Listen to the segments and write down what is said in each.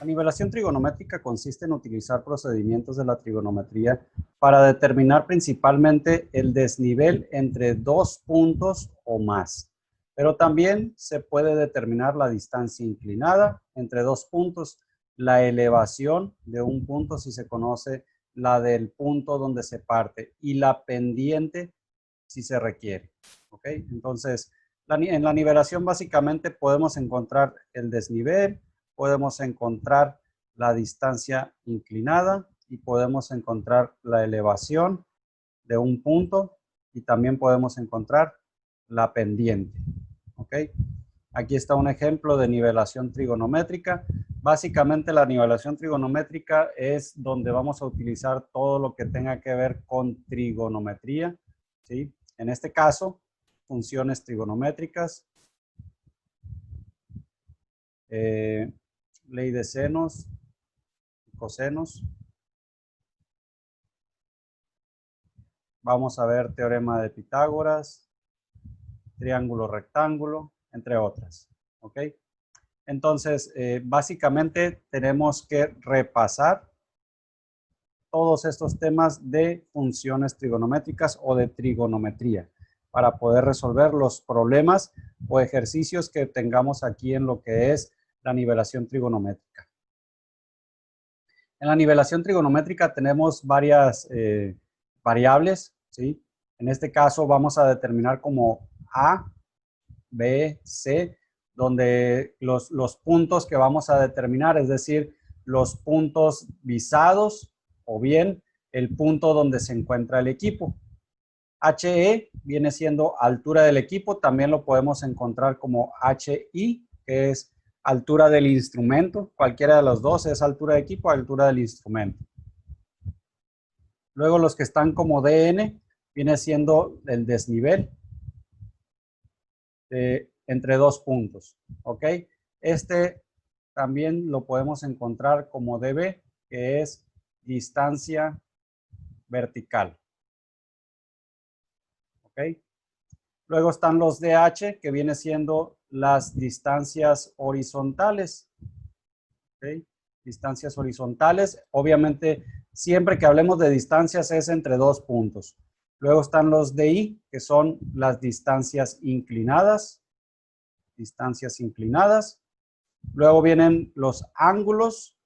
La nivelación trigonométrica consiste en utilizar procedimientos de la trigonometría para determinar principalmente el desnivel entre dos puntos o más, pero también se puede determinar la distancia inclinada entre dos puntos, la elevación de un punto si se conoce la del punto donde se parte y la pendiente si se requiere. ¿Ok? Entonces, en la nivelación básicamente podemos encontrar el desnivel, podemos encontrar la distancia inclinada y podemos encontrar la elevación de un punto y también podemos encontrar la pendiente. ¿Ok? Aquí está un ejemplo de nivelación trigonométrica. Básicamente la nivelación trigonométrica es donde vamos a utilizar todo lo que tenga que ver con trigonometría, ¿sí? En este caso, funciones trigonométricas, ley de senos y cosenos. Vamos a ver teorema de Pitágoras, triángulo rectángulo, entre otras. ¿Ok? Entonces, básicamente tenemos que repasar todos estos temas de funciones trigonométricas o de trigonometría para poder resolver los problemas o ejercicios que tengamos aquí en lo que es la nivelación trigonométrica. En la nivelación trigonométrica tenemos varias variables, ¿sí? En este caso vamos a determinar como A, B, C, donde los puntos que vamos a determinar, es decir, los puntos visados o bien el punto donde se encuentra el equipo. HE viene siendo altura del equipo, también lo podemos encontrar como HI, que es altura del instrumento, cualquiera de los dos es altura de equipo, altura del instrumento. Luego los que están como DN, viene siendo el desnivel entre dos puntos, ¿ok? Este también lo podemos encontrar como DB, que es distancia vertical, ¿ok? Luego están los DH, que viene siendo las distancias horizontales, ¿ok? Distancias horizontales, obviamente, siempre que hablemos de distancias es entre dos puntos. Luego están los DI, que son las distancias inclinadas. Distancias inclinadas. Luego vienen los ángulos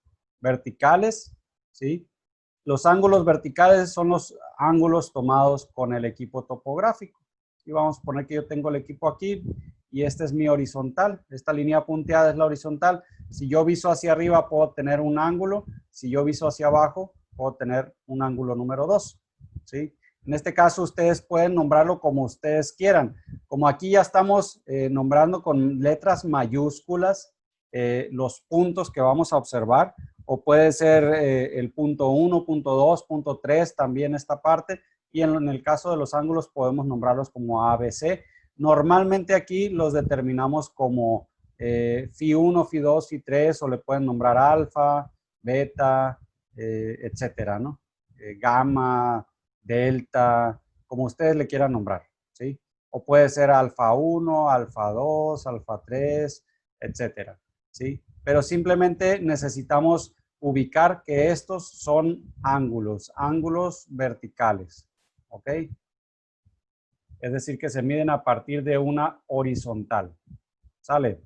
verticales, ¿sí? Los ángulos verticales son los ángulos tomados con el equipo topográfico. Y vamos a poner que yo tengo el equipo aquí y este es mi horizontal. Esta línea punteada es la horizontal. Si yo viso hacia arriba puedo tener un ángulo. Si yo viso hacia abajo puedo tener un ángulo número 2, ¿sí? En este caso ustedes pueden nombrarlo como ustedes quieran. Como aquí ya estamos nombrando con letras mayúsculas los puntos que vamos a observar, o puede ser el punto 1, punto 2, punto 3, también esta parte, y en el caso de los ángulos podemos nombrarlos como A, B, C. Normalmente aquí los determinamos como Φ 1, Φ 2, Φ 3, o le pueden nombrar alfa, beta, etcétera, ¿no? Gamma, delta, como ustedes le quieran nombrar, ¿sí? O puede ser alfa 1, alfa 2, alfa 3, etcétera, ¿sí? Pero simplemente necesitamos ubicar que estos son ángulos verticales, ¿ok? Es decir, que se miden a partir de una horizontal, ¿sale?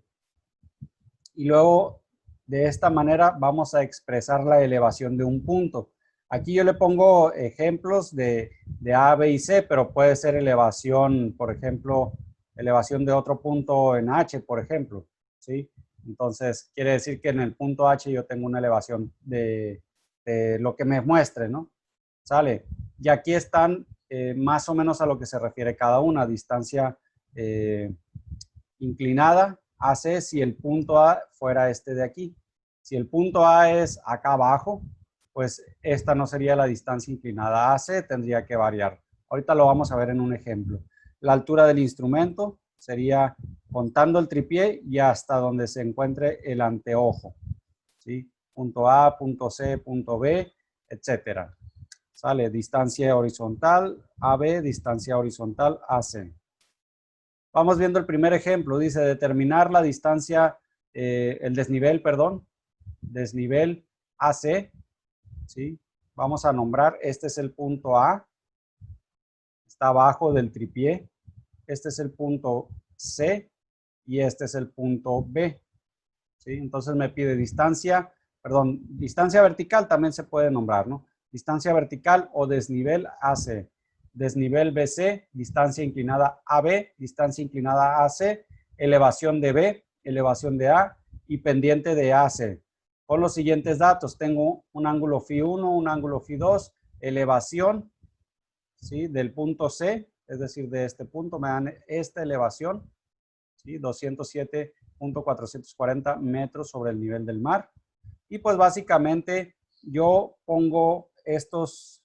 Y luego, de esta manera, vamos a expresar la elevación de un punto. Aquí yo le pongo ejemplos de A, B y C, pero puede ser elevación, por ejemplo, elevación de otro punto en H, por ejemplo, ¿sí? Entonces, quiere decir que en el punto H yo tengo una elevación de lo que me muestre, ¿no? ¿Sale? Y aquí están más o menos a lo que se refiere cada una. Distancia inclinada, AC, si el punto A fuera este de aquí. Si el punto A es acá abajo, pues esta no sería la distancia inclinada AC, tendría que variar. Ahorita lo vamos a ver en un ejemplo. La altura del instrumento sería contando el tripié y hasta donde se encuentre el anteojo, ¿sí? Punto A, punto C, punto B, etcétera. Sale distancia horizontal, AB, distancia horizontal, AC. Vamos viendo el primer ejemplo. Dice determinar la distancia, el desnivel, perdón, desnivel AC, ¿sí? Vamos a nombrar, este es el punto A, está abajo del tripié, este es el punto C y este es el punto B, ¿sí? Entonces me pide distancia vertical también se puede nombrar, ¿no? Distancia vertical o desnivel AC, desnivel BC, distancia inclinada AB, distancia inclinada AC, elevación de B, elevación de A y pendiente de AC. Con los siguientes datos, tengo un ángulo Φ1, un ángulo Φ2, elevación, ¿sí? Del punto C, es decir, de este punto me dan esta elevación, ¿sí? 207.440 metros sobre el nivel del mar. Y pues básicamente yo pongo estas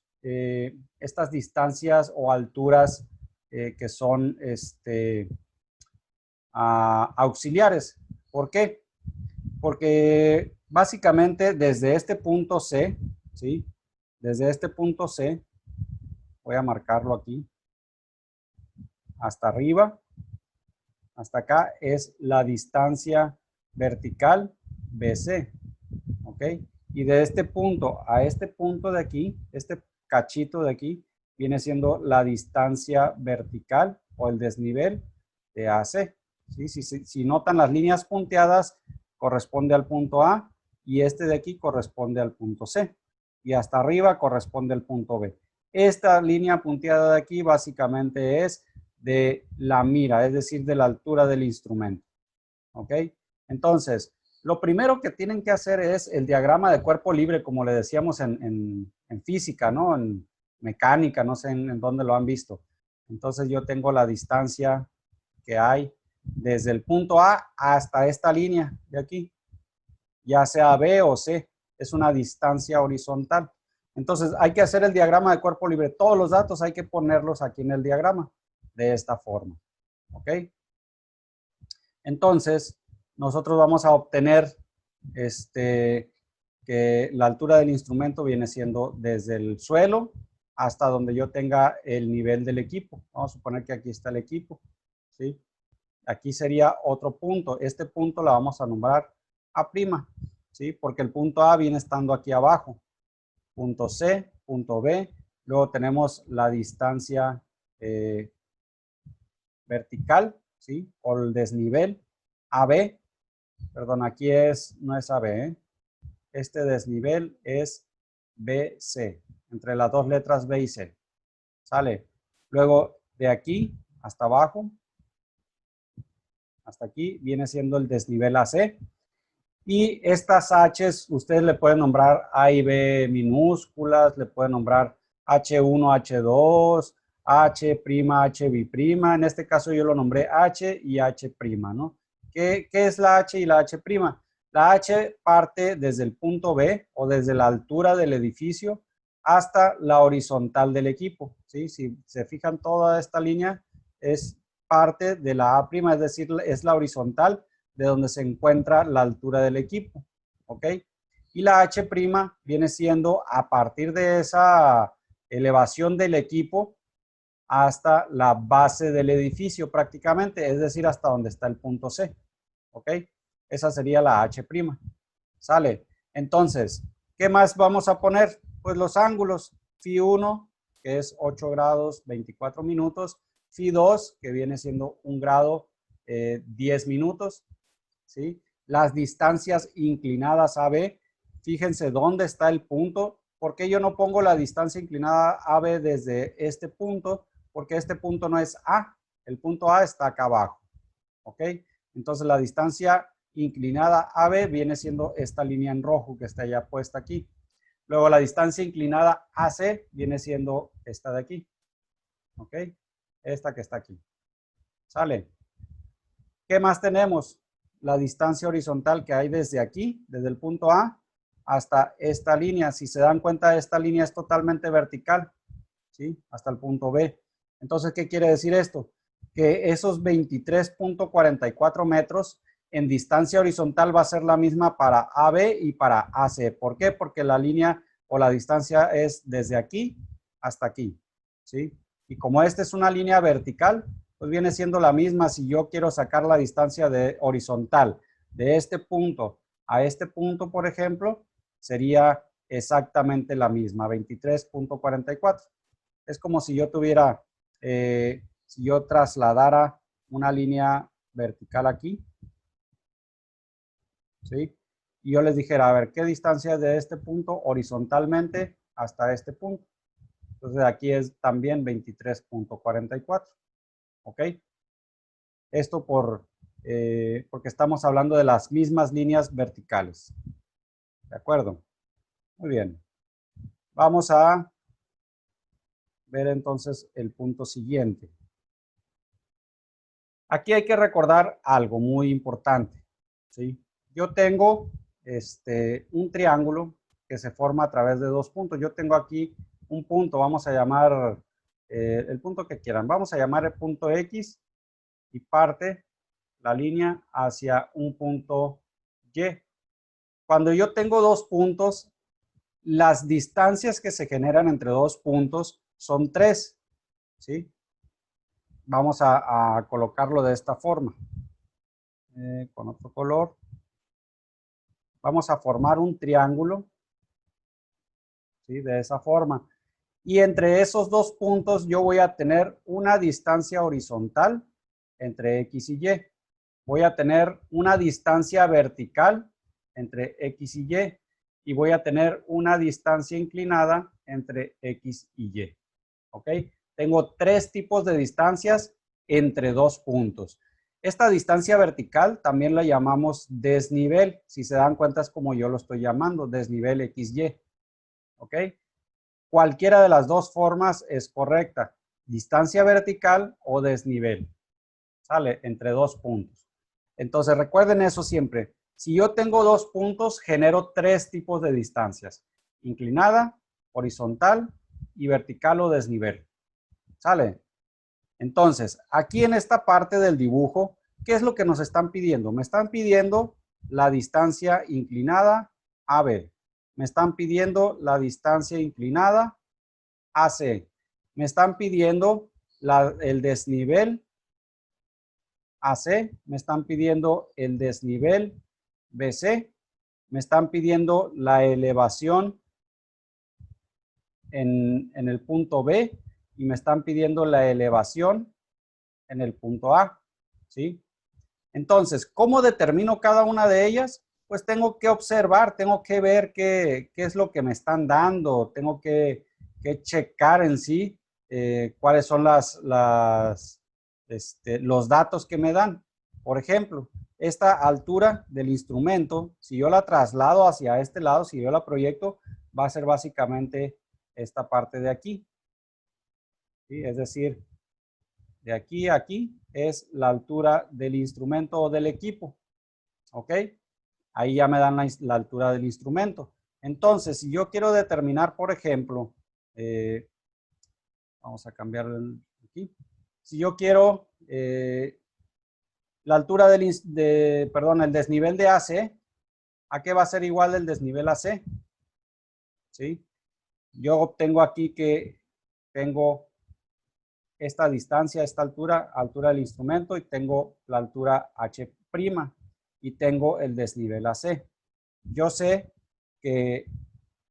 distancias o alturas que son auxiliares. ¿Por qué? Porque básicamente desde este punto C, ¿sí? Desde este punto C, voy a marcarlo aquí, hasta arriba, hasta acá es la distancia vertical BC, ¿ok? Y de este punto a este punto de aquí, este cachito de aquí, viene siendo la distancia vertical o el desnivel de AC. ¿Sí? Si notan las líneas punteadas, corresponde al punto A y este de aquí corresponde al punto C. Y hasta arriba corresponde al punto B. Esta línea punteada de aquí básicamente es de la mira, es decir, de la altura del instrumento. ¿Ok? Entonces, lo primero que tienen que hacer es el diagrama de cuerpo libre, como le decíamos en física, ¿no? En mecánica, no sé en dónde lo han visto. Entonces, yo tengo la distancia que hay desde el punto A hasta esta línea de aquí, ya sea B o C, es una distancia horizontal. Entonces, hay que hacer el diagrama de cuerpo libre. Todos los datos hay que ponerlos aquí en el diagrama, de esta forma. ¿Ok? Entonces, nosotros vamos a obtener que la altura del instrumento viene siendo desde el suelo hasta donde yo tenga el nivel del equipo. Vamos a suponer que aquí está el equipo, ¿sí? Aquí sería otro punto. Este punto la vamos a nombrar A', ¿sí? Porque el punto A viene estando aquí abajo. Punto C, punto B. Luego tenemos la distancia vertical, ¿sí? O el desnivel AB. Perdón, aquí no es AB, ¿eh? Este desnivel es BC, entre las dos letras B y C. ¿Sale? Luego, de aquí hasta abajo, hasta aquí, viene siendo el desnivel AC. Y estas H's, ustedes le pueden nombrar A y B minúsculas, le pueden nombrar H1, H2, H', HB'. En este caso yo lo nombré H y H', ¿no? ¿Qué es la H y la H'? La H parte desde el punto B o desde la altura del edificio hasta la horizontal del equipo, ¿sí? Si se fijan, toda esta línea es parte de la A', es decir, es la horizontal de donde se encuentra la altura del equipo, ¿ok? Y la H' viene siendo a partir de esa elevación del equipo hasta la base del edificio prácticamente, es decir, hasta donde está el punto C, ¿ok? Esa sería la H'. ¿Sale? Entonces, ¿qué más vamos a poner? Pues los ángulos. Φ1, que es 8 grados 24 minutos. Φ2, que viene siendo 1 grado 10 minutos. ¿Sí? Las distancias inclinadas AB. Fíjense dónde está el punto. ¿Por qué yo no pongo la distancia inclinada AB desde este punto? Porque este punto no es A. El punto A está acá abajo. ¿Ok? Entonces la distancia inclinada AB viene siendo esta línea en rojo que está ya puesta aquí. Luego la distancia inclinada AC viene siendo esta de aquí. ¿Ok? Esta que está aquí. ¿Sale? ¿Qué más tenemos? La distancia horizontal que hay desde aquí, desde el punto A hasta esta línea. Si se dan cuenta, esta línea es totalmente vertical, ¿sí? Hasta el punto B. Entonces, ¿qué quiere decir esto? Que esos 23.44 metros en distancia horizontal va a ser la misma para AB y para AC. ¿Por qué? Porque la línea o la distancia es desde aquí hasta aquí, ¿sí? Y como esta es una línea vertical, pues viene siendo la misma si yo quiero sacar la distancia de horizontal de este punto a este punto, por ejemplo, sería exactamente la misma, 23.44. Es como si yo tuviera, si yo trasladara una línea vertical aquí, ¿sí? Y yo les dijera, a ver, ¿qué distancia es de este punto horizontalmente hasta este punto? Entonces aquí es también 23.44, ¿ok? Esto porque estamos hablando de las mismas líneas verticales, ¿de acuerdo? Muy bien. Vamos a ver entonces el punto siguiente. Aquí hay que recordar algo muy importante, ¿sí? Yo tengo un triángulo que se forma a través de dos puntos. Yo tengo aquí un punto, vamos a llamar el punto que quieran. Vamos a llamar el punto X y parte la línea hacia un punto Y. Cuando yo tengo dos puntos, las distancias que se generan entre dos puntos son 3, ¿sí? Vamos a colocarlo de esta forma. Con otro color. Vamos a formar un triángulo, ¿sí? De esa forma. Y entre esos dos puntos yo voy a tener una distancia horizontal entre X y Y. Voy a tener una distancia vertical entre X y Y. Y voy a tener una distancia inclinada entre X y Y. ¿Ok? Tengo 3 tipos de distancias entre dos puntos. Esta distancia vertical también la llamamos desnivel. Si se dan cuenta es como yo lo estoy llamando, desnivel XY. ¿Ok? Cualquiera de las dos formas es correcta. Distancia vertical o desnivel. ¿Sale? Entre dos puntos. Entonces recuerden eso siempre. Si yo tengo dos puntos, genero 3 tipos de distancias. Inclinada, horizontal y vertical o desnivel. ¿Sale? Entonces, aquí en esta parte del dibujo, ¿qué es lo que nos están pidiendo? Me están pidiendo la distancia inclinada AB. Me están pidiendo la distancia inclinada AC. Me están pidiendo el desnivel AC. Me están pidiendo el desnivel BC. Me están pidiendo la elevación en el punto B y me están pidiendo la elevación en el punto A, ¿sí? Entonces, ¿cómo determino cada una de ellas? Pues tengo que observar, tengo que ver qué es lo que me están dando, tengo que checar en sí cuáles son los datos que me dan. Por ejemplo, esta altura del instrumento, si yo la traslado hacia este lado, si yo la proyecto, va a ser básicamente esta parte de aquí, ¿sí? Es decir, de aquí a aquí es la altura del instrumento o del equipo, ¿ok? Ahí ya me dan la altura del instrumento. Entonces, si yo quiero determinar, por ejemplo, vamos a cambiar aquí. Si yo quiero la altura el desnivel de AC, ¿a qué va a ser igual el desnivel AC? ¿Sí? Yo obtengo aquí que tengo esta distancia, esta altura del instrumento, y tengo la altura H' y tengo el desnivel AC. Yo sé que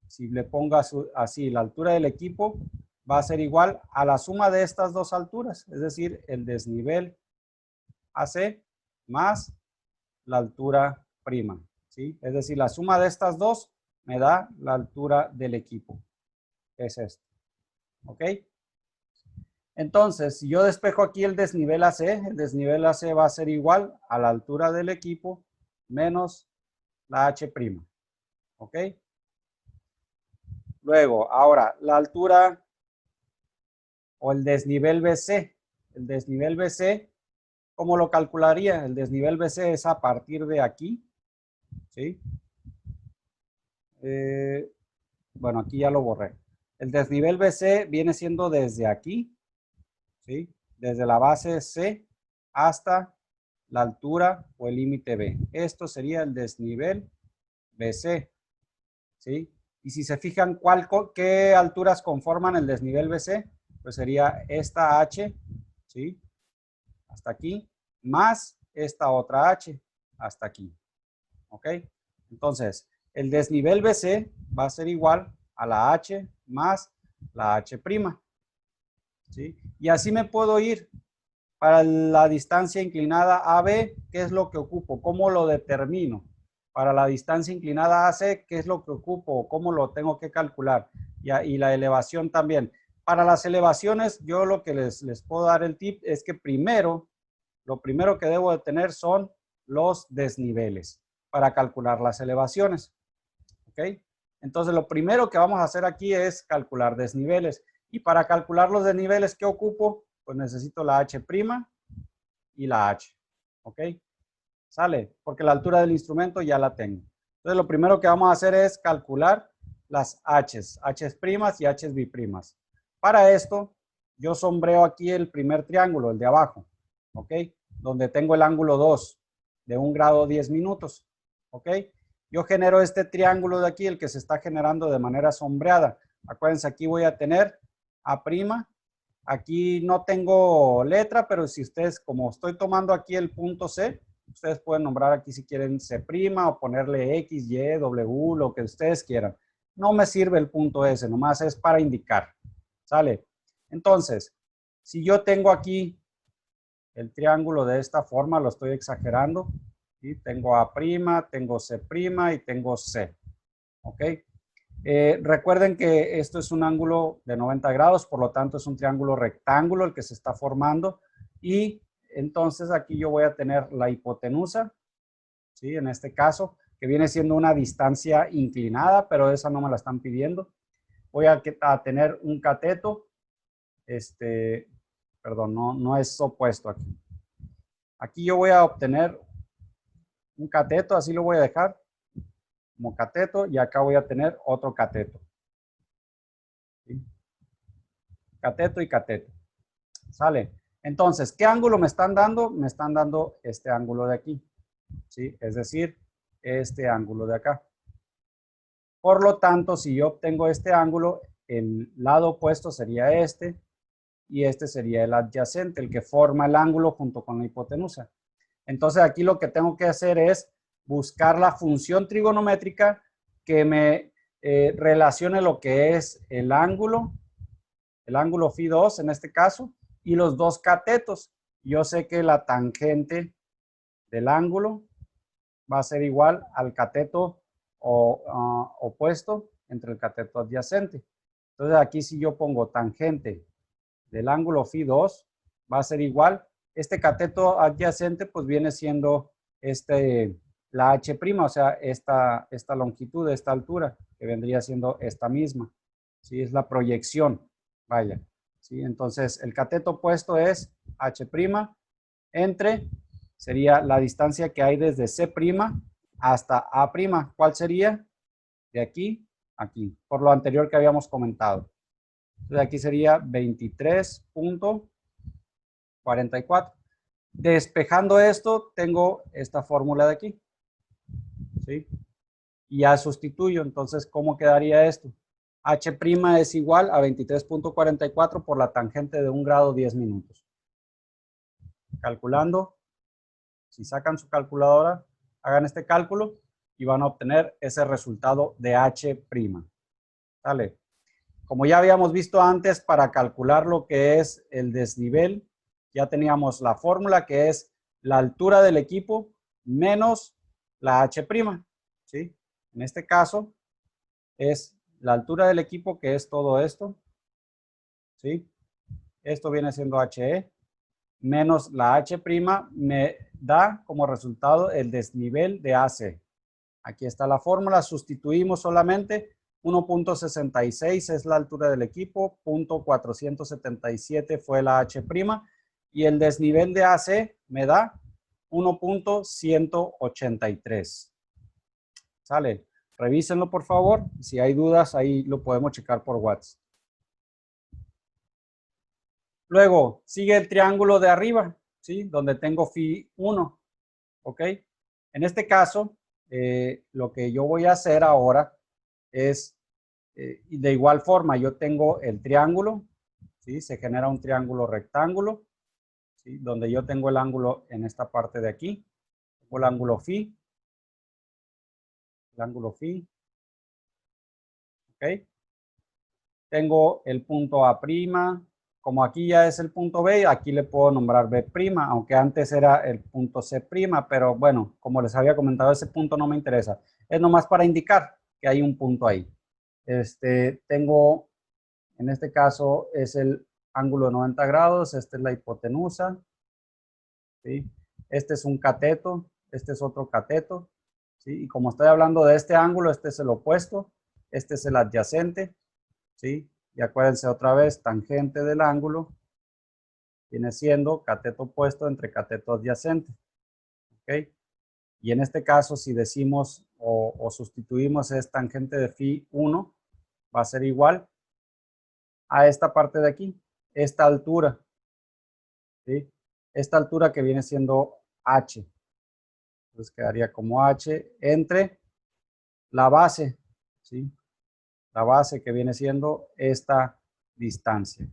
si le pongo así la altura del equipo, va a ser igual a la suma de estas dos alturas, es decir, el desnivel AC más la altura prima, ¿sí? Es decir, la suma de estas dos me da la altura del equipo. Es esto, ¿ok? Entonces, si yo despejo aquí el desnivel AC va a ser igual a la altura del equipo menos la H', ¿ok? Luego, ahora, la altura o el desnivel BC. El desnivel BC, ¿cómo lo calcularía? El desnivel BC es a partir de aquí, ¿sí? Bueno, aquí ya lo borré. El desnivel BC viene siendo desde aquí, ¿sí? Desde la base C hasta la altura o el límite B. Esto sería el desnivel BC, ¿sí? Y si se fijan, ¿qué alturas conforman el desnivel BC? Pues sería esta H, ¿sí? Hasta aquí, más esta otra H, hasta aquí, ¿ok? Entonces, el desnivel BC va a ser igual a la H más la H'. ¿Sí? Y así me puedo ir para la distancia inclinada AB, ¿qué es lo que ocupo? ¿Cómo lo determino? Para la distancia inclinada AC, ¿qué es lo que ocupo? ¿Cómo lo tengo que calcular? Y la elevación también. Para las elevaciones, yo lo que les puedo dar el tip es que lo primero que debo de tener son los desniveles para calcular las elevaciones. ¿Ok? Entonces, lo primero que vamos a hacer aquí es calcular desniveles. Y para calcular los desniveles, ¿qué ocupo? Pues necesito la H' y la H. ¿Ok? Sale, porque la altura del instrumento ya la tengo. Entonces, lo primero que vamos a hacer es calcular las H's, H's' y H's biprimas. Para esto, yo sombreo aquí el primer triángulo, el de abajo. ¿Ok? Donde tengo el ángulo 2 de 1 grado 10 minutos. ¿Ok? Yo genero este triángulo de aquí, el que se está generando de manera sombreada. Acuérdense, aquí voy a tener A'. Aquí no tengo letra, pero si ustedes, como estoy tomando aquí el punto C, ustedes pueden nombrar aquí si quieren C' o ponerle X, Y, W, lo que ustedes quieran. No me sirve el punto S, nomás es para indicar. ¿Sale? Entonces, si yo tengo aquí el triángulo de esta forma, lo estoy exagerando, ¿sí? Tengo A', tengo C' y tengo C. ¿Ok? Recuerden que esto es un ángulo de 90 grados, por lo tanto es un triángulo rectángulo el que se está formando. Y entonces aquí yo voy a tener la hipotenusa, ¿sí? En este caso, que viene siendo una distancia inclinada, pero esa no me la están pidiendo. Voy a tener un cateto, perdón, no es opuesto aquí. Aquí yo voy a obtener un cateto, así lo voy a dejar como cateto, y acá voy a tener otro cateto. ¿Sí? Cateto y cateto. ¿Sale? Entonces, ¿qué ángulo me están dando? Me están dando este ángulo de aquí. ¿Sí? Es decir, este ángulo de acá. Por lo tanto, si yo obtengo este ángulo, el lado opuesto sería este y este sería el adyacente, el que forma el ángulo junto con la hipotenusa. Entonces, aquí lo que tengo que hacer es buscar la función trigonométrica que me relacione lo que es el ángulo φ2 en este caso, y los dos catetos. Yo sé que la tangente del ángulo va a ser igual al cateto opuesto entre el cateto adyacente. Entonces aquí si yo pongo tangente del ángulo φ2 va a ser igual. Este cateto adyacente pues viene siendo la H', o sea, esta longitud, esta altura, que vendría siendo esta misma. ¿Sí? Es la proyección, vaya. ¿Sí? Entonces el cateto opuesto es H' entre, sería la distancia que hay desde C' hasta A'. ¿Cuál sería? De aquí a aquí, por lo anterior que habíamos comentado. Entonces aquí sería 23.44. Despejando esto, tengo esta fórmula de aquí. ¿Sí? Y ya sustituyo. Entonces, ¿cómo quedaría esto? H' es igual a 23.44 por la tangente de 1 grado 10 minutos. Calculando, si sacan su calculadora, hagan este cálculo y van a obtener ese resultado de H'. ¿Sale? Como ya habíamos visto antes, para calcular lo que es el desnivel, ya teníamos la fórmula que es la altura del equipo menos la H'. ¿Sí? En este caso es la altura del equipo, que es todo esto. ¿Sí? Esto viene siendo HE menos la H' me da como resultado el desnivel de AC. Aquí está la fórmula, sustituimos solamente 1.66 es la altura del equipo, 0.477 fue la H' y el desnivel de AC me da 1.183. ¿Sale? Revísenlo por favor, si hay dudas ahí lo podemos checar por WhatsApp. Luego sigue el triángulo de arriba, ¿sí? Donde tengo φ1, ¿ok? En este caso, lo que yo voy a hacer ahora es, de igual forma, yo tengo el triángulo, ¿sí? Se genera un triángulo rectángulo, ¿sí? Donde yo tengo el ángulo en esta parte de aquí, tengo el ángulo φ, el ángulo phi. ¿Ok? Tengo el punto A', como aquí ya es el punto B, aquí le puedo nombrar B', aunque antes era el punto C', pero bueno, como les había comentado, ese punto no me interesa. Es nomás para indicar que hay un punto ahí. Tengo, en este caso, es el ángulo de 90 grados, esta es la hipotenusa, ¿sí? Este es un cateto, este es otro cateto, ¿sí? Y como estoy hablando de este ángulo, este es el opuesto, este es el adyacente, ¿sí? Y acuérdense otra vez, tangente del ángulo viene siendo cateto opuesto entre cateto adyacente, ¿ok? Y en este caso, si decimos o sustituimos es tangente de phi 1, va a ser igual a esta parte de aquí, esta altura, ¿sí? Esta altura que viene siendo h. Entonces quedaría como h entre la base, ¿sí? La base que viene siendo esta distancia,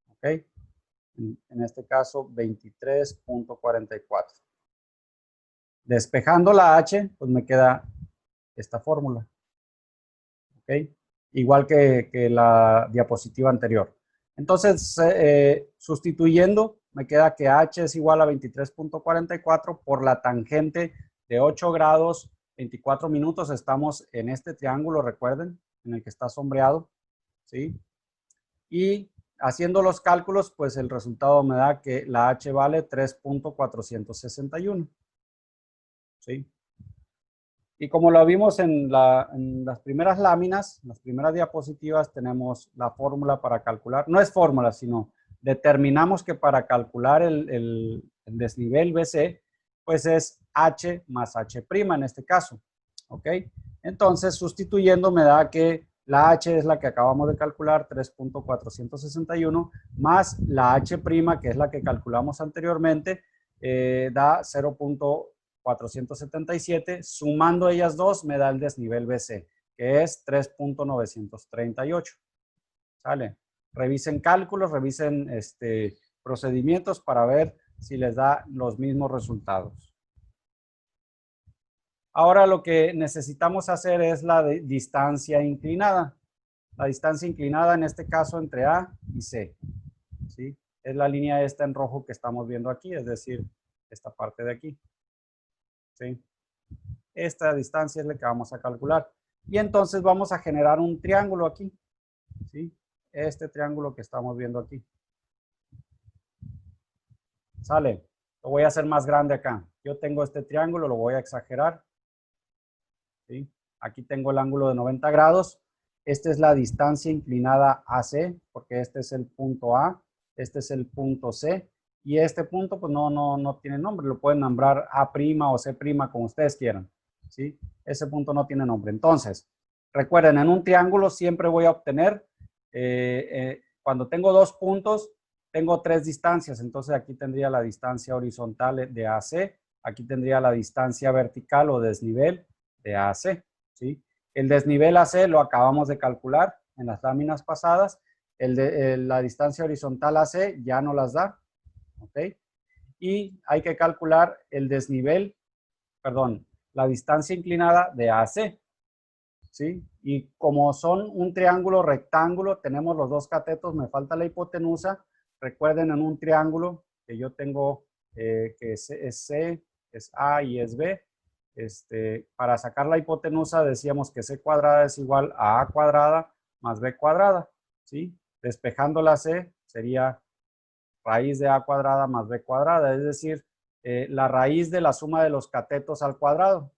¿ok? En este caso 23.44. Despejando la h, pues me queda esta fórmula, ¿ok? Igual que la diapositiva anterior. Entonces, sustituyendo, me queda que h es igual a 23.44 por la tangente de 8 grados, 24 minutos. Estamos en este triángulo, recuerden, en el que está sombreado, ¿sí? Y haciendo los cálculos, pues el resultado me da que la h vale 3.461, ¿sí? Y como lo vimos en las primeras láminas, en las primeras diapositivas, tenemos la fórmula para calcular, no es fórmula, sino determinamos que para calcular el desnivel BC, pues es H más H' en este caso, ¿ok? Entonces, sustituyendo me da que la H es la que acabamos de calcular, 3.461, más la H', que es la que calculamos anteriormente, da 0.477, sumando ellas dos me da el desnivel BC, que es 3.938. ¿Sale? Revisen cálculos, revisen procedimientos para ver si les da los mismos resultados. Ahora lo que necesitamos hacer es la distancia inclinada. La distancia inclinada en este caso entre A y C, ¿sí? Es la línea esta en rojo que estamos viendo aquí, es decir, esta parte de aquí, ¿sí? Esta distancia es la que vamos a calcular. Y entonces vamos a generar un triángulo aquí, ¿sí? Este triángulo que estamos viendo aquí. ¿Sale? Lo voy a hacer más grande acá. Yo tengo este triángulo, lo voy a exagerar, ¿sí? Aquí tengo el ángulo de 90 grados. Esta es la distancia inclinada AC, porque este es el punto A, este es el punto C, y este punto pues no tiene nombre, lo pueden nombrar A' o C' como ustedes quieran, ¿sí? Ese punto no tiene nombre. Entonces, recuerden, en un triángulo siempre voy a obtener, cuando tengo dos puntos, tengo tres distancias, entonces aquí tendría la distancia horizontal de AC, aquí tendría la distancia vertical o desnivel de AC, ¿sí? El desnivel AC lo acabamos de calcular en las láminas pasadas. La distancia horizontal AC ya no las da, ¿ok? Y hay que calcular el desnivel, perdón, la distancia inclinada de AC, ¿sí? Y como son un triángulo rectángulo, tenemos los dos catetos, me falta la hipotenusa. Recuerden, en un triángulo que yo tengo, que es C, es A y es B, para sacar la hipotenusa decíamos que C cuadrada es igual a A cuadrada más B cuadrada, ¿sí? Despejando la C sería raíz de A cuadrada más B cuadrada, es decir, la raíz de la suma de los catetos al cuadrado,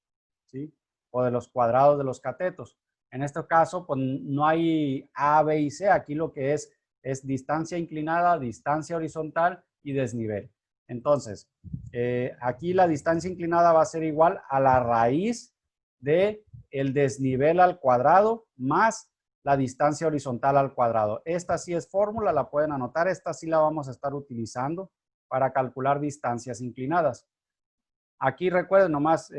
¿sí? O de los cuadrados de los catetos. En este caso, pues no hay A, B y C, aquí lo que es distancia inclinada, distancia horizontal y desnivel. Entonces, aquí la distancia inclinada va a ser igual a la raíz de el desnivel al cuadrado más la distancia horizontal al cuadrado. Esta sí es fórmula, la pueden anotar, esta sí la vamos a estar utilizando para calcular distancias inclinadas. Aquí recuerden nomás,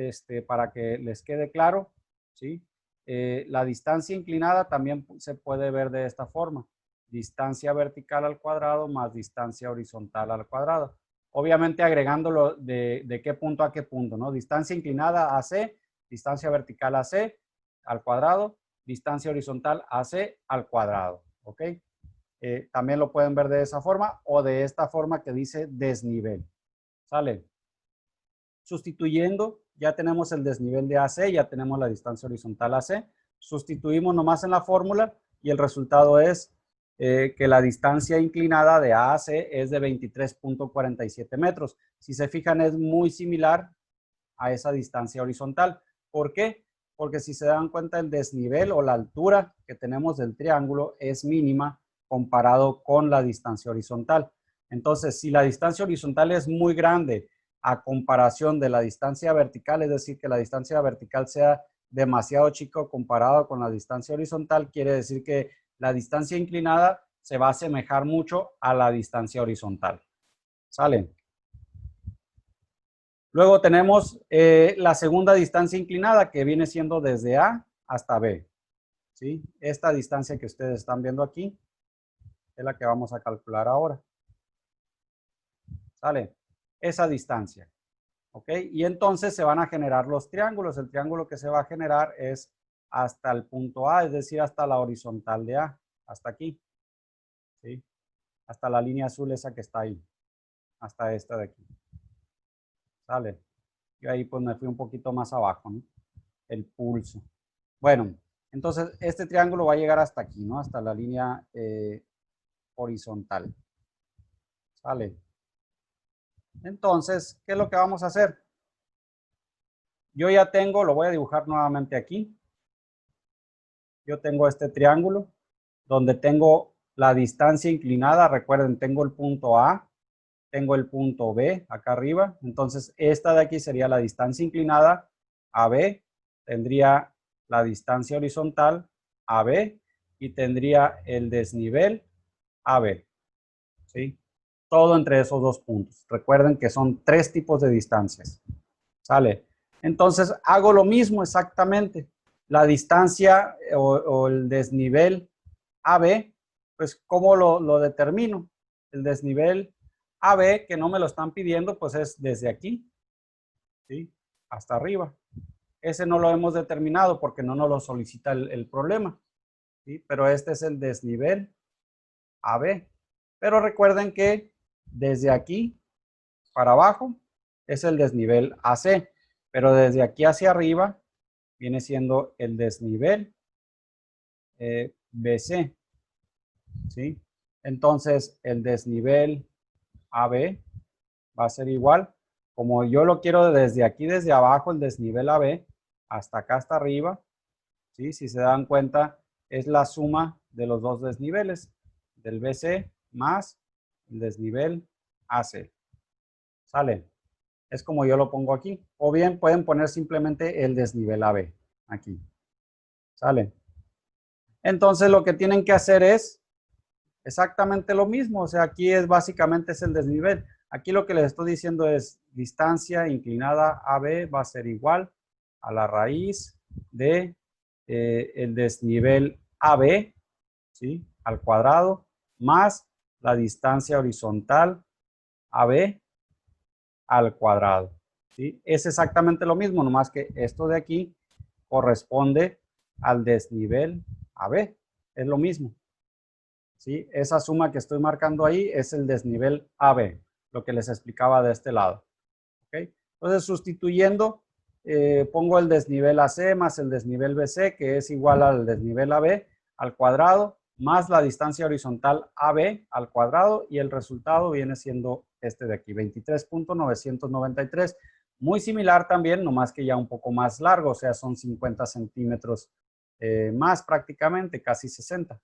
para que les quede claro, ¿sí? La distancia inclinada también se puede ver de esta forma. Distancia vertical al cuadrado más distancia horizontal al cuadrado. Obviamente agregándolo de qué punto a qué punto, ¿no? Distancia inclinada a C, distancia vertical AC al cuadrado, distancia horizontal AC al cuadrado, ¿ok? También lo pueden ver de esa forma o de esta forma que dice desnivel, ¿sale? Sustituyendo, ya tenemos el desnivel de AC, ya tenemos la distancia horizontal AC, sustituimos nomás en la fórmula y el resultado es que la distancia inclinada de A a C es de 23.47 metros. Si se fijan, es muy similar a esa distancia horizontal. ¿Por qué? Porque si se dan cuenta, el desnivel o la altura que tenemos del triángulo es mínima comparado con la distancia horizontal. Entonces, si la distancia horizontal es muy grande a comparación de la distancia vertical, es decir, que la distancia vertical sea demasiado chico comparado con la distancia horizontal, quiere decir que la distancia inclinada se va a asemejar mucho a la distancia horizontal. ¿Sale? Luego tenemos la segunda distancia inclinada, que viene siendo desde A hasta B. ¿Sí? Esta distancia que ustedes están viendo aquí es la que vamos a calcular ahora. ¿Sale? Esa distancia. ¿Ok? Y entonces se van a generar los triángulos. El triángulo que se va a generar es hasta el punto A, es decir, hasta la horizontal de A, hasta aquí. ¿Sí? Hasta la línea azul esa que está ahí, hasta esta de aquí. ¿Sale? Yo ahí pues me fui un poquito más abajo, ¿no? El pulso. Bueno, entonces este triángulo va a llegar hasta aquí, ¿no? Hasta la línea horizontal. ¿Sale? Entonces, ¿qué es lo que vamos a hacer? Yo ya tengo, lo voy a dibujar nuevamente aquí. Yo tengo este triángulo donde tengo la distancia inclinada. Recuerden, tengo el punto A, tengo el punto B acá arriba. Entonces, esta de aquí sería la distancia inclinada AB. Tendría la distancia horizontal AB y tendría el desnivel AB. ¿Sí? Todo entre esos dos puntos. Recuerden que son tres tipos de distancias. ¿Sale? Entonces, hago lo mismo exactamente. La distancia o el desnivel AB, pues, ¿cómo lo determino? El desnivel AB, que no me lo están pidiendo, pues es desde aquí, ¿sí? Hasta arriba. Ese no lo hemos determinado porque no nos lo solicita el problema, ¿sí? Pero este es el desnivel AB. Pero recuerden que desde aquí para abajo es el desnivel AC, pero desde aquí hacia arriba viene siendo el desnivel BC, ¿sí? Entonces, el desnivel AB va a ser igual, como yo lo quiero desde aquí, desde abajo, el desnivel AB, hasta acá, hasta arriba, ¿sí? Si se dan cuenta, es la suma de los dos desniveles, del BC más el desnivel AC. ¿Sale? Es como yo lo pongo aquí. O bien pueden poner simplemente el desnivel AB aquí. ¿Sale? Entonces lo que tienen que hacer es exactamente lo mismo. O sea, aquí es básicamente es el desnivel. Aquí lo que les estoy diciendo es distancia inclinada AB va a ser igual a la raíz de el desnivel AB, ¿sí? Al cuadrado, más la distancia horizontal AB al cuadrado, ¿sí? Es exactamente lo mismo, nomás que esto de aquí corresponde al desnivel AB. Es lo mismo, ¿sí? Esa suma que estoy marcando ahí es el desnivel AB, lo que les explicaba de este lado, ¿ok? Entonces, sustituyendo, pongo el desnivel AC más el desnivel BC, que es igual al desnivel AB al cuadrado, más la distancia horizontal AB al cuadrado, y el resultado viene siendo este de aquí, 23.993. Muy similar también, nomás que ya un poco más largo, o sea, son 50 centímetros más prácticamente, casi 60.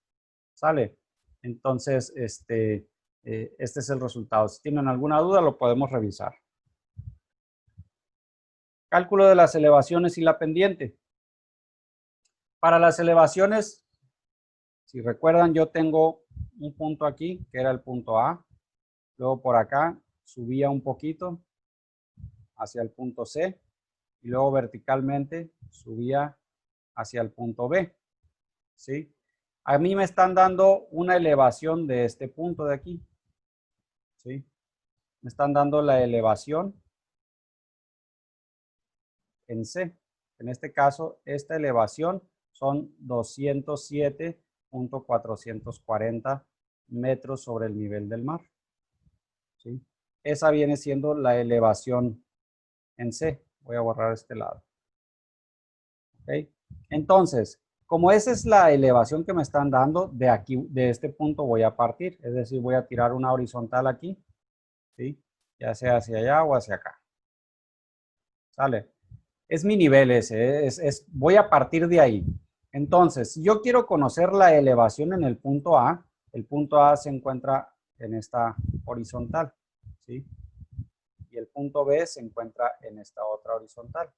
¿Sale? Entonces, este es el resultado. Si tienen alguna duda, lo podemos revisar. Cálculo de las elevaciones y la pendiente. Para las elevaciones, si recuerdan, yo tengo un punto aquí, que era el punto A. Luego por acá subía un poquito hacia el punto C. Y luego verticalmente subía hacia el punto B. ¿Sí? A mí me están dando una elevación de este punto de aquí. ¿Sí? Me están dando la elevación en C. En este caso, esta elevación son 207.440 metros sobre el nivel del mar. ¿Sí? Esa viene siendo la elevación en C. Voy a borrar este lado. ¿Okay? Entonces, como esa es la elevación que me están dando, de aquí, de este punto voy a partir. Es decir, voy a tirar una horizontal aquí, ¿sí? Ya sea hacia allá o hacia acá. ¿Sale? Es mi nivel ese, voy a partir de ahí. Entonces, si yo quiero conocer la elevación en el punto A, el punto A se encuentra en esta horizontal, ¿sí? Y el punto B se encuentra en esta otra horizontal.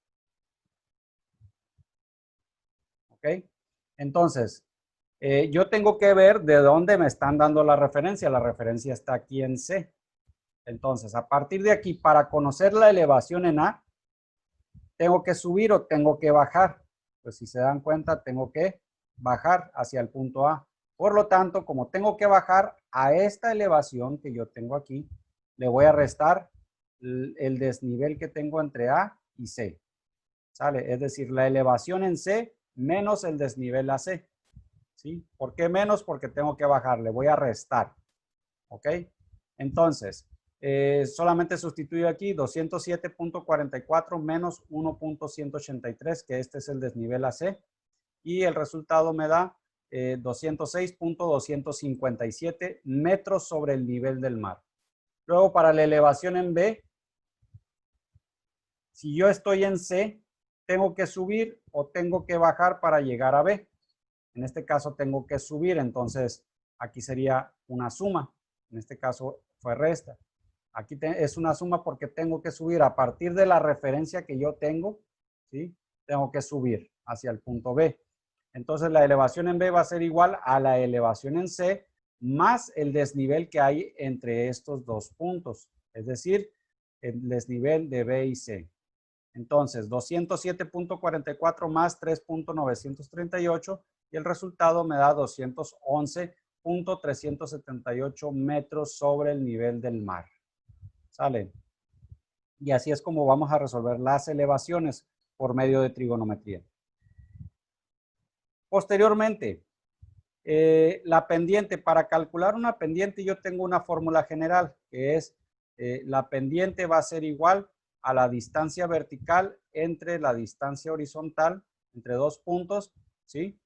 ¿Ok? Entonces, yo tengo que ver de dónde me están dando la referencia. La referencia está aquí en C. Entonces, a partir de aquí, para conocer la elevación en A, ¿tengo que subir o tengo que bajar? Pues si se dan cuenta, tengo que bajar hacia el punto A. Por lo tanto, como tengo que bajar a esta elevación que yo tengo aquí, le voy a restar el desnivel que tengo entre A y C. ¿Sale? Es decir, la elevación en C menos el desnivel a C. ¿Sí? ¿Por qué menos? Porque tengo que bajar, le voy a restar. ¿Ok? Entonces, solamente sustituyo aquí 207.44 menos 1.183, que este es el desnivel AC, y el resultado me da 206.257 metros sobre el nivel del mar. Luego, para la elevación en B, si yo estoy en C, tengo que subir o tengo que bajar para llegar a B. En este caso tengo que subir, entonces aquí sería una suma. En este caso fue resta. Aquí es una suma porque tengo que subir a partir de la referencia que yo tengo, ¿sí? Tengo que subir hacia el punto B. Entonces la elevación en B va a ser igual a la elevación en C más el desnivel que hay entre estos dos puntos, es decir, el desnivel de B y C. Entonces, 207.44 más 3.938 y el resultado me da 211.378 metros sobre el nivel del mar. ¿Sale? Y así es como vamos a resolver las elevaciones por medio de trigonometría. Posteriormente, la pendiente. Para calcular una pendiente yo tengo una fórmula general que es la pendiente va a ser igual a la distancia vertical entre la distancia horizontal, entre dos puntos, ¿sí?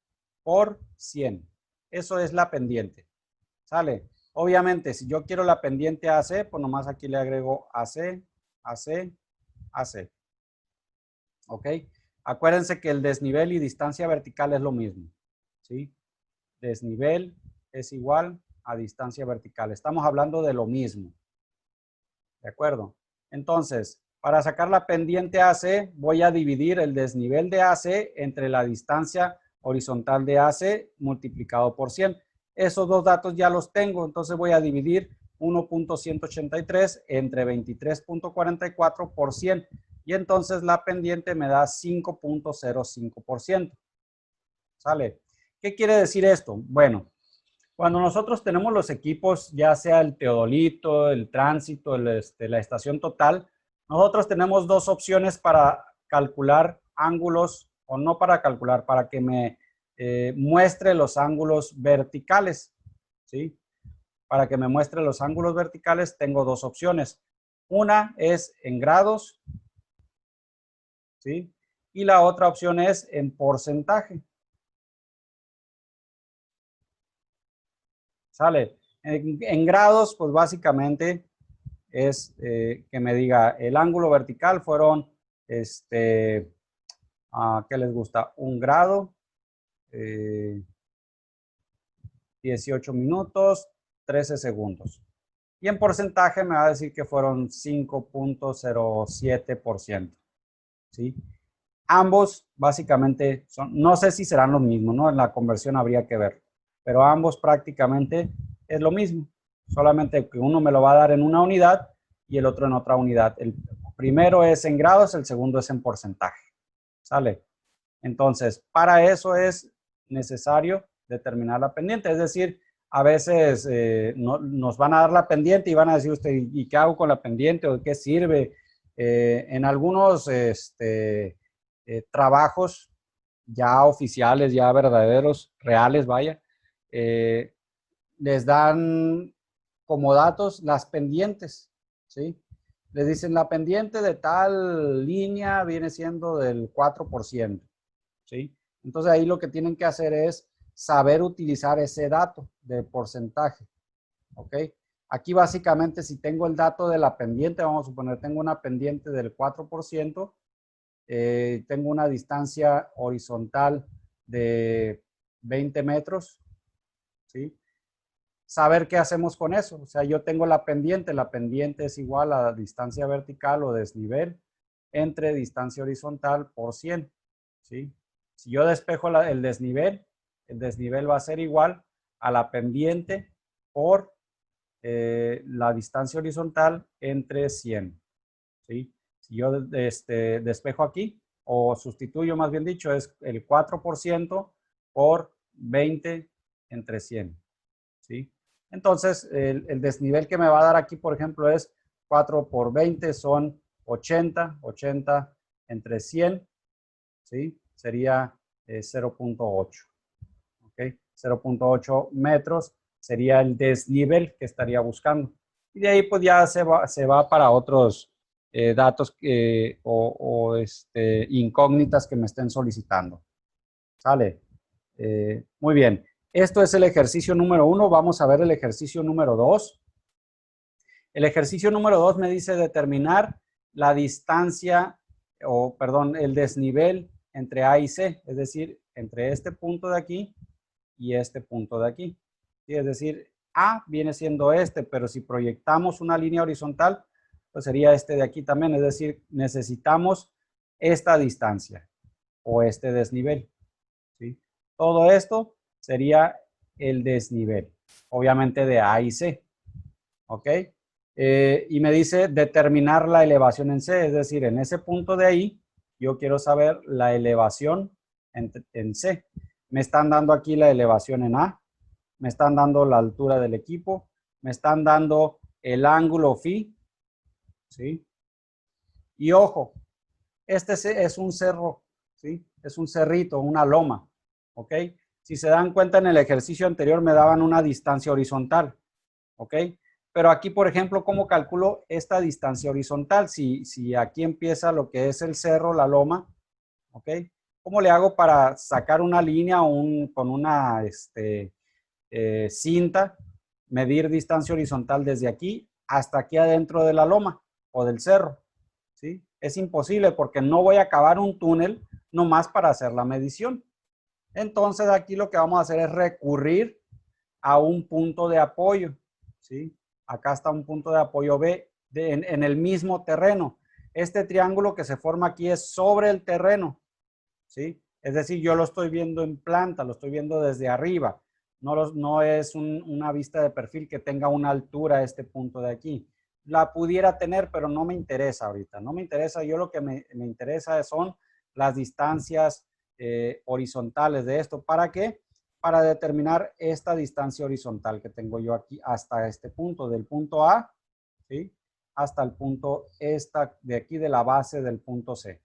Por 100. Eso es la pendiente. ¿Sale? Obviamente, si yo quiero la pendiente AC, pues nomás aquí le agrego AC, AC, AC. ¿Ok? Acuérdense que el desnivel y distancia vertical es lo mismo, ¿sí? Desnivel es igual a distancia vertical. Estamos hablando de lo mismo. ¿De acuerdo? Entonces, para sacar la pendiente AC, voy a dividir el desnivel de AC entre la distancia horizontal de AC multiplicado por 100. Esos dos datos ya los tengo, entonces voy a dividir 1.183 entre 23.44 por 100. Y entonces la pendiente me da 5.05%. ¿Sale? ¿Qué quiere decir esto? Bueno, cuando nosotros tenemos los equipos, ya sea el teodolito, el tránsito, la estación total, nosotros tenemos dos opciones para calcular ángulos, o no para calcular, para que me muestre los ángulos verticales, ¿sí? Para que me muestre los ángulos verticales tengo dos opciones. Una es en grados, ¿sí? Y la otra opción es en porcentaje. ¿Sale? En grados, pues básicamente es que me diga el ángulo vertical fueron, ¿qué les gusta? 1 grado, 18 minutos, 13 segundos. Y en porcentaje me va a decir que fueron 5.07%. ¿Sí? Ambos básicamente son, no sé si serán los mismos, ¿no? En la conversión habría que ver, pero ambos prácticamente es lo mismo, solamente que uno me lo va a dar en una unidad y el otro en otra unidad. El primero es en grados, el segundo es en porcentaje. ¿Sale? Entonces, para eso es necesario determinar la pendiente, es decir, a veces nos van a dar la pendiente y van a decir usted, ¿y qué hago con la pendiente o de qué sirve? En algunos trabajos ya oficiales, ya verdaderos, reales, vaya, les dan como datos las pendientes, ¿sí? Les dicen la pendiente de tal línea viene siendo del 4%, ¿sí? Entonces ahí lo que tienen que hacer es saber utilizar ese dato de porcentaje, ¿ok? Aquí básicamente si tengo el dato de la pendiente, vamos a suponer tengo una pendiente del 4%, tengo una distancia horizontal de 20 metros, ¿sí? Saber qué hacemos con eso. O sea, yo tengo la pendiente es igual a la distancia vertical o desnivel entre distancia horizontal por 100, ¿sí? Si yo despejo el desnivel va a ser igual a la pendiente por la distancia horizontal entre 100, ¿sí? Si yo despejo aquí, o sustituyo más bien dicho, es el 4% por 20 entre 100, ¿sí? Entonces, el desnivel que me va a dar aquí, por ejemplo, es 4 por 20 son 80, 80 entre 100, ¿sí? Sería 0.8, ¿ok? 0.8 metros sería el desnivel que estaría buscando. Y de ahí pues ya se va para otros datos incógnitas que me estén solicitando. ¿Sale? Muy bien. Esto es el ejercicio número 1. Vamos a ver el ejercicio número 2. El ejercicio número 2 me dice determinar la distancia, el desnivel entre A y C, es decir, entre este punto de aquí y este punto de aquí. ¿Sí? Es decir, A viene siendo este, pero si proyectamos una línea horizontal, pues sería este de aquí también. Es decir, necesitamos esta distancia o este desnivel, ¿sí? Todo esto sería el desnivel, obviamente de A y C, ¿ok? Y me dice determinar la elevación en C, es decir, en ese punto de ahí, yo quiero saber la elevación en C. Me están dando aquí la elevación en A, me están dando la altura del equipo, me están dando el ángulo phi, ¿sí? Y ojo, este es un cerro, ¿sí? Es un cerrito, una loma, ¿ok? Si se dan cuenta en el ejercicio anterior me daban una distancia horizontal, ¿ok? Pero aquí, por ejemplo, ¿cómo calculo esta distancia horizontal? Si aquí empieza lo que es el cerro, la loma, ¿ok? ¿Cómo le hago para sacar una línea con una cinta, medir distancia horizontal desde aquí hasta aquí adentro de la loma o del cerro? ¿Sí? Es imposible porque no voy a cavar un túnel nomás para hacer la medición. Entonces aquí lo que vamos a hacer es recurrir a un punto de apoyo, ¿sí? Acá está un punto de apoyo B en el mismo terreno. Este triángulo que se forma aquí es sobre el terreno, ¿sí? Es decir, yo lo estoy viendo en planta, lo estoy viendo desde arriba. No es una vista de perfil que tenga una altura este punto de aquí. La pudiera tener, pero no me interesa ahorita. No me interesa. Yo lo que me interesa son las distancias horizontales de esto. ¿Para qué? Para determinar esta distancia horizontal que tengo yo aquí hasta este punto, del punto A, ¿sí? Hasta el punto de aquí de la base del punto C.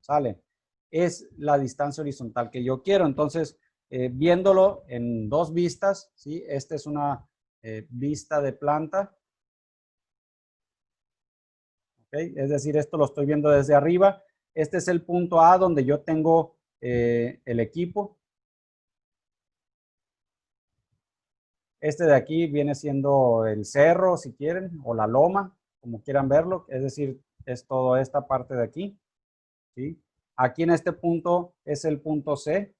¿Sale? Es la distancia horizontal que yo quiero. Entonces, viéndolo en dos vistas, ¿sí? Esta es una vista de planta, ¿ok? Es decir, esto lo estoy viendo desde arriba. Este es el punto A donde yo tengo el equipo. Este de aquí viene siendo el cerro, si quieren, o la loma, como quieran verlo. Es decir, es toda esta parte de aquí, ¿sí? Aquí en este punto es el punto C,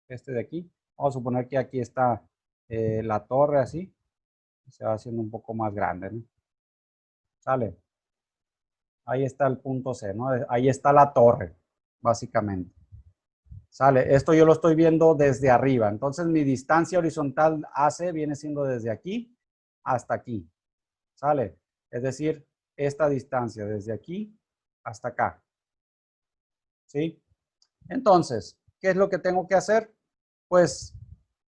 este de aquí. Vamos a suponer que aquí está la torre así. Se va haciendo un poco más grande, ¿no? Sale. Ahí está el punto C, ¿no? Ahí está la torre, básicamente. Sale. Esto yo lo estoy viendo desde arriba. Entonces mi distancia horizontal AC viene siendo desde aquí hasta aquí. Sale. Es decir, esta distancia desde aquí hasta acá. ¿Sí? Entonces, ¿qué es lo que tengo que hacer? Pues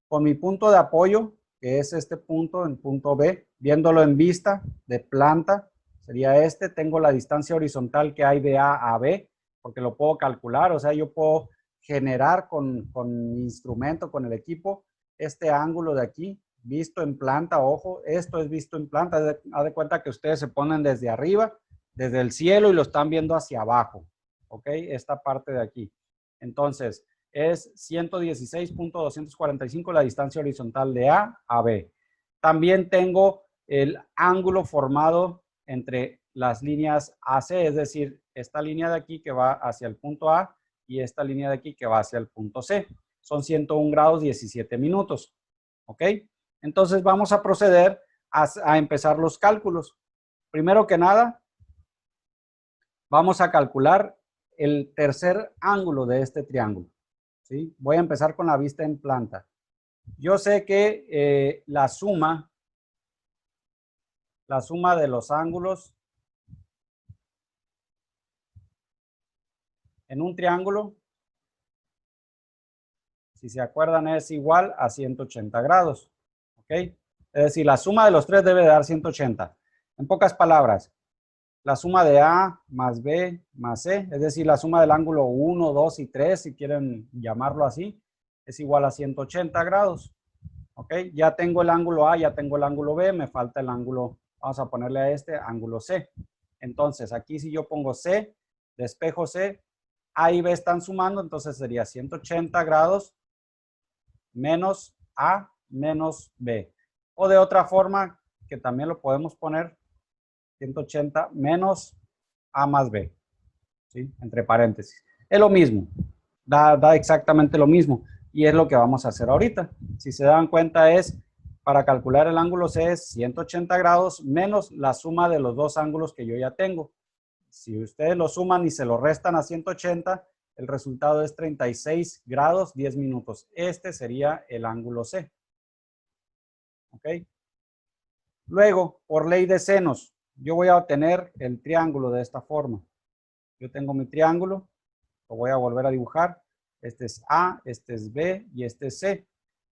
con mi punto de apoyo, que es este punto, en punto B, viéndolo en vista de planta, sería este. Tengo la distancia horizontal que hay de A a B, porque lo puedo calcular, o sea, yo puedo generar con mi instrumento, con el equipo, este ángulo de aquí, visto en planta, ojo, esto es visto en planta, haz de cuenta que ustedes se ponen desde arriba, desde el cielo y lo están viendo hacia abajo, ¿ok? Esta parte de aquí. Entonces, es 116.245 la distancia horizontal de A a B. También tengo el ángulo formado entre las líneas AC, es decir, esta línea de aquí que va hacia el punto A y esta línea de aquí que va hacia el punto C. Son 101 grados 17 minutos. ¿Ok? Entonces vamos a proceder a empezar los cálculos. Primero que nada, vamos a calcular el tercer ángulo de este triángulo. ¿Sí? Voy a empezar con la vista en planta. Yo sé que la suma de los ángulos en un triángulo, si se acuerdan, es igual a 180 grados. ¿Ok? Es decir, la suma de los tres debe dar 180. En pocas palabras, la suma de A más B más C, es decir, la suma del ángulo 1, 2 y 3, si quieren llamarlo así, es igual a 180 grados. ¿Ok? Ya tengo el ángulo A, ya tengo el ángulo B, me falta el ángulo, vamos a ponerle a este ángulo C. Entonces, aquí si yo pongo C, despejo C, A y B están sumando, entonces sería 180 grados menos A menos B. O de otra forma, que también lo podemos poner, 180 menos A más B, ¿sí? Entre paréntesis. Es lo mismo, da exactamente lo mismo. Y es lo que vamos a hacer ahorita. Si se dan cuenta es, para calcular el ángulo C es 180 grados menos la suma de los dos ángulos que yo ya tengo. Si ustedes lo suman y se lo restan a 180, el resultado es 36 grados 10 minutos. Este sería el ángulo C. ¿Ok? Luego, por ley de senos, yo voy a obtener el triángulo de esta forma. Yo tengo mi triángulo, lo voy a volver a dibujar. Este es A, este es B y este es C.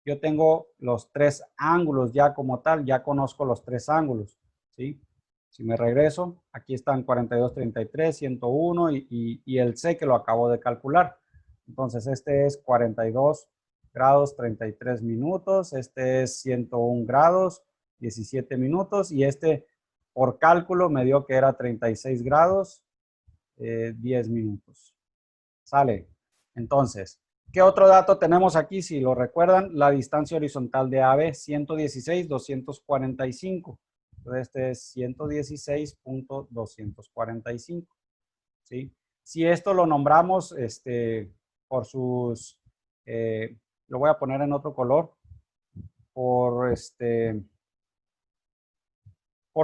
Yo tengo los tres ángulos ya como tal, ya conozco los tres ángulos, ¿sí? Si me regreso, aquí están 42, 33, 101 y el C que lo acabo de calcular. Entonces, este es 42 grados 33 minutos, este es 101 grados 17 minutos y este por cálculo me dio que era 36 grados 10 minutos. Sale. Entonces, ¿qué otro dato tenemos aquí? Si lo recuerdan, la distancia horizontal de AB, 116.245. Entonces, este es 116.245. ¿Sí? Si esto lo nombramos por sus, lo voy a poner en otro color, por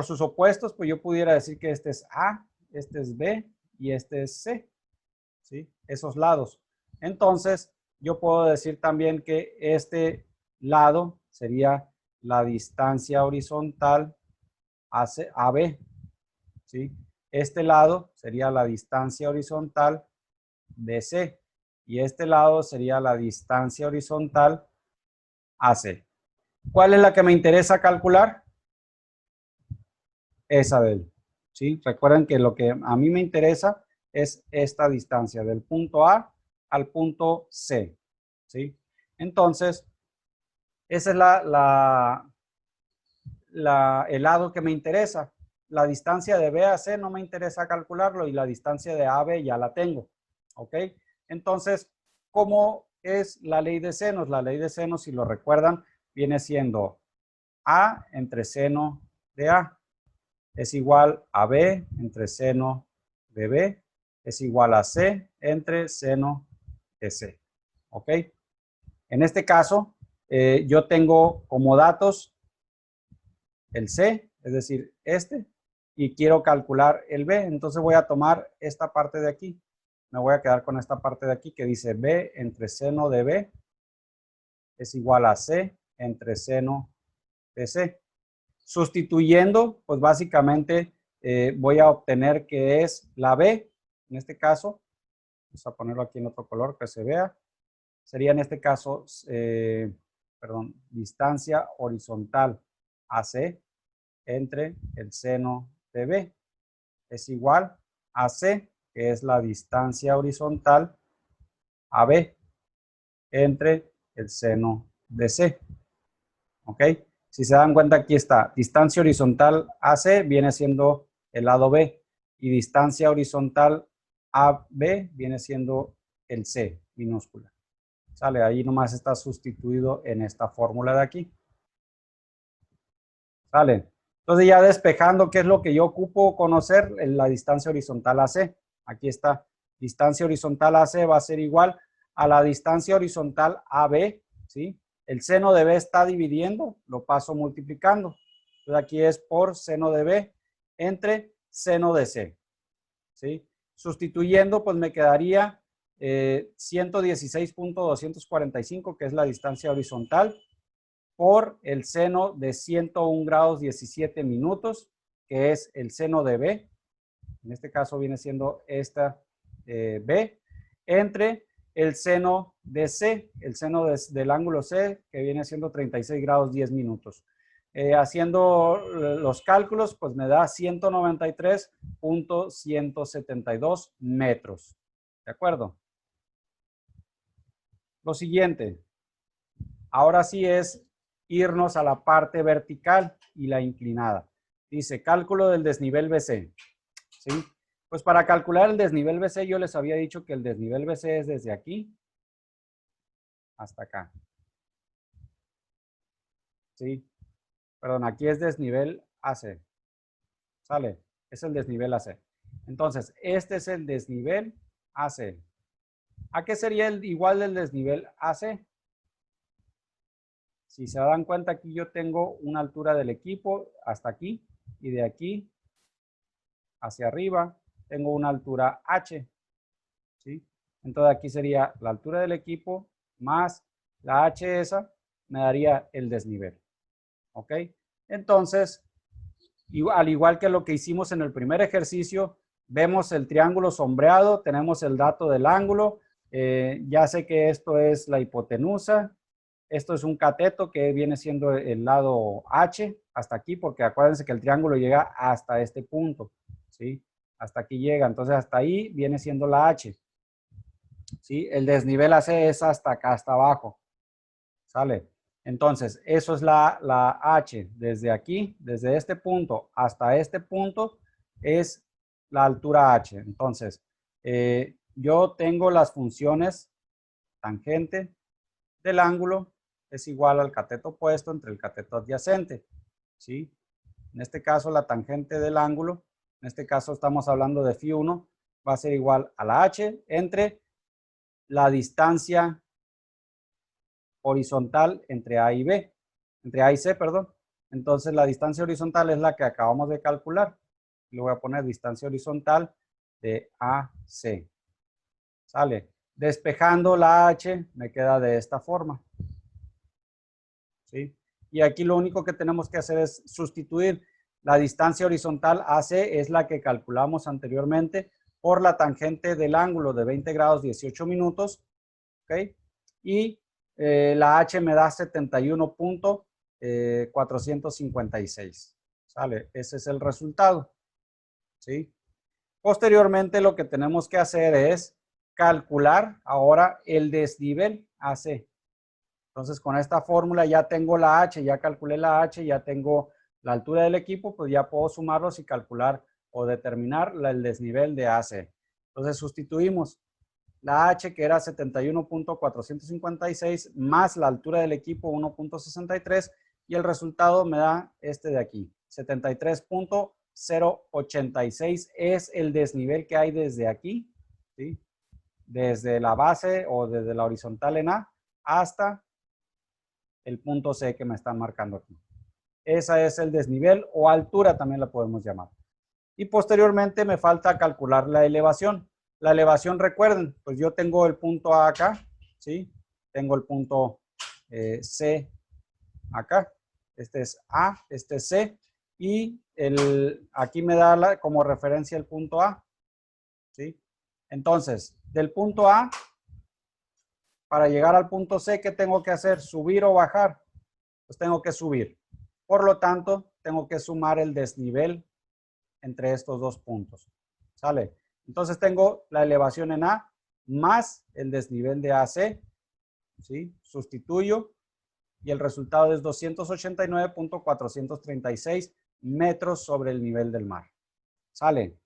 sus opuestos, pues yo pudiera decir que este es A, este es B y este es C. ¿Sí? Esos lados. Entonces, yo puedo decir también que este lado sería la distancia horizontal AB, ¿sí? Este lado sería la distancia horizontal BC y este lado sería la distancia horizontal AC. ¿Cuál es la que me interesa calcular? Esa de él, ¿sí? Recuerden que lo que a mí me interesa es esta distancia del punto A al punto C, ¿sí? Entonces, ese es el lado que me interesa. La distancia de B a C no me interesa calcularlo y la distancia de A a B ya la tengo, ¿ok? Entonces, ¿cómo es la ley de senos? La ley de senos, si lo recuerdan, viene siendo A entre seno de A es igual a B entre seno de B, es igual a C entre seno de C. ¿Ok? En este caso, yo tengo como datos el C, es decir, y quiero calcular el B. Entonces voy a tomar esta parte de aquí. Me voy a quedar con esta parte de aquí que dice B entre seno de B es igual a C entre seno de C. Sustituyendo, pues básicamente voy a obtener que es la B, en este caso, vamos a ponerlo aquí en otro color que se vea, sería en este caso, distancia horizontal AC entre el seno de B, es igual a C, que es la distancia horizontal AB entre el seno de C. ¿Ok? Si se dan cuenta, aquí está, distancia horizontal AC viene siendo el lado B y distancia horizontal AB viene siendo el C minúscula. Sale, ahí nomás está sustituido en esta fórmula de aquí. Sale. Entonces ya despejando qué es lo que yo ocupo conocer, la distancia horizontal AC. Aquí está. Distancia horizontal AC va a ser igual a la distancia horizontal AB, ¿sí? El seno de B está dividiendo, lo paso multiplicando. Entonces aquí es por seno de B entre seno de C, ¿sí? Sustituyendo, pues me quedaría 116.245, que es la distancia horizontal, por el seno de 101 grados 17 minutos, que es el seno de B. En este caso viene siendo esta B, entre el seno de C, el seno del ángulo C, que viene siendo 36 grados 10 minutos. Haciendo los cálculos, pues me da 193.172 metros. ¿De acuerdo? Lo siguiente, ahora sí es irnos a la parte vertical y la inclinada. Dice, cálculo del desnivel BC. ¿Sí? Pues para calcular el desnivel BC, yo les había dicho que el desnivel BC es desde aquí hasta acá. ¿Sí? Perdón, aquí es desnivel AC. ¿Sale? Es el desnivel AC. Entonces, este es el desnivel AC. ¿A qué sería el igual del desnivel AC? Si se dan cuenta, aquí yo tengo una altura del equipo hasta aquí y de aquí hacia arriba tengo una altura H. ¿Sí? Entonces aquí sería la altura del equipo más la H esa, me daría el desnivel. ¿Ok? Entonces, al igual que lo que hicimos en el primer ejercicio, vemos el triángulo sombreado, tenemos el dato del ángulo, ya sé que esto es la hipotenusa, esto es un cateto que viene siendo el lado H hasta aquí, porque acuérdense que el triángulo llega hasta este punto, ¿sí? Hasta aquí llega, entonces hasta ahí viene siendo la H. ¿Sí? El desnivel AC es hasta acá, hasta abajo. ¿Sale? Entonces, eso es la H. Desde aquí, desde este punto hasta este punto, es la altura H. Entonces, yo tengo las funciones tangente del ángulo es igual al cateto opuesto entre el cateto adyacente. ¿Sí? En este caso, la tangente del ángulo, en este caso estamos hablando de φ1, va a ser igual a la H entre la distancia horizontal entre A y B, entre A y C, perdón. Entonces la distancia horizontal es la que acabamos de calcular. Le voy a poner distancia horizontal de AC. ¿Sale? Despejando la H me queda de esta forma. ¿Sí? Y aquí lo único que tenemos que hacer es sustituir la distancia horizontal AC, es la que calculamos anteriormente, por la tangente del ángulo de 20 grados 18 minutos. ¿Ok? Y la H me da 71.456. ¿Sale? Ese es el resultado. ¿Sí? Posteriormente lo que tenemos que hacer es calcular ahora el desnivel AC. Entonces con esta fórmula ya tengo la H, ya calculé la H, ya tengo la altura del equipo, pues ya puedo sumarlos y calcular o determinar el desnivel de AC. Entonces sustituimos la H, que era 71.456, más la altura del equipo 1.63, y el resultado me da este de aquí, 73.086 es el desnivel que hay desde aquí, ¿sí? Desde la base o desde la horizontal en A hasta el punto C que me están marcando aquí. Esa es el desnivel o altura, también la podemos llamar. Y posteriormente me falta calcular la elevación. La elevación, recuerden, pues yo tengo el punto A acá, ¿sí? Tengo el punto C acá. Este es A, este es C. Y aquí me da como referencia el punto A, ¿sí? Entonces, del punto A, para llegar al punto C, ¿qué tengo que hacer? ¿Subir o bajar? Pues tengo que subir. Por lo tanto, tengo que sumar el desnivel entre estos dos puntos. ¿Sale? Entonces tengo la elevación en A más el desnivel de AC, ¿sí? Sustituyo y el resultado es 289.436 metros sobre el nivel del mar. ¿Sale?